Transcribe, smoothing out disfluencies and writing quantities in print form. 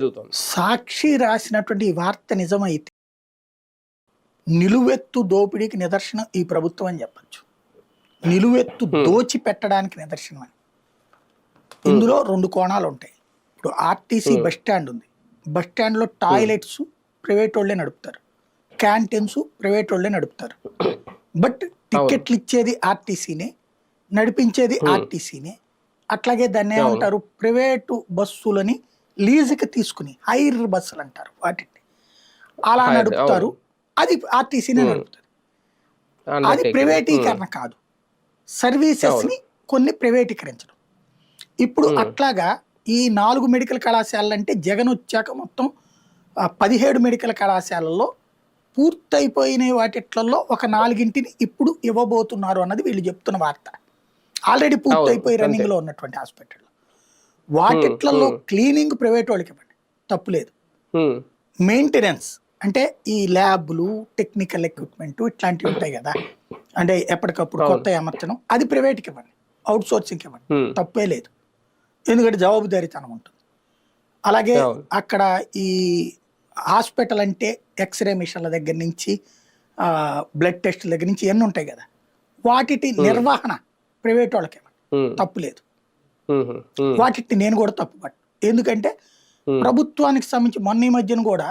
జరుగుతోంది. సాక్షి రాసినటువంటి ఈ వార్త నిజమైతే నిలువెత్తు దోపిడీకి నిదర్శనం ఈ ప్రభుత్వం అని చెప్పచ్చు. నిలువెత్తు దోచి పెట్టడానికి నిదర్శనం అని. ఇందులో రెండు కోణాలు ఉంటాయి. ఇప్పుడు ఆర్టీసీ బస్ స్టాండ్ ఉంది. బస్ స్టాండ్లో టాయిలెట్స్ ప్రైవేట్ వాళ్ళే నడుపుతారు, క్యాంటీన్స్ ప్రైవేట్ వాళ్ళే నడుపుతారు. బట్ టికెట్లు ఇచ్చేది ఆర్టీసీనే, నడిపించేది ఆర్టీసీనే. అట్లాగే దాన్ని ఏమంటారు, ప్రైవేటు బస్సులని లీజుకి తీసుకుని హైర్ బస్సులు అంటారు వాటిని, అలా నడుపుతారు. అది ఆర్టీసీనే నడుపుతుంది. అది ప్రైవేటీకరణ కాదు, సర్వీసెస్ ని కొన్ని ప్రైవేటీకరించడం. ఇప్పుడు అట్లాగా ఈ 4 మెడికల్ కళాశాలలు అంటే జగన్ వచ్చాక మొత్తం 17 మెడికల్ కళాశాలల్లో పూర్తయిపోయిన వాటిట్లలో ఒక 4ని ఇప్పుడు ఇవ్వబోతున్నారు అన్నది వీళ్ళు చెప్తున్న వార్త. ఆల్రెడీ పూర్తయిపోయి రన్నింగ్ లో ఉన్నటువంటి హాస్పిటల్ వాటిట్లలో క్లీనింగ్ ప్రైవేట్ వాళ్ళకి ఇవ్వండి, తప్పులేదు. మెయింటెనెన్స్ అంటే ఈ ల్యాబ్లు, టెక్నికల్ ఎక్విప్మెంట్ ఇట్లాంటివి ఉంటాయి కదా, అంటే ఎప్పటికప్పుడు కొత్త అమర్చడం, అది ప్రైవేట్కి ఇవ్వండి, అవుట్ సోర్సింగ్కి ఇవ్వండి, తప్పే లేదు. ఎందుకంటే జవాబుదారీతనం ఉంటుంది. అలాగే అక్కడ ఈ హాస్పిటల్ అంటే ఎక్స్రే మిషన్ల దగ్గర నుంచి బ్లడ్ టెస్ట్ల దగ్గర నుంచి ఎన్ని ఉంటాయి కదా, వాటి నిర్వహణ ప్రైవేట్ వాళ్ళకి ఇవ్వండి, తప్పు లేదు. వాటిని నేను కూడా తప్పు పట్టు. ఎందుకంటే ప్రభుత్వానికి సంబంధించి మొన్న ఈ మధ్యన కూడా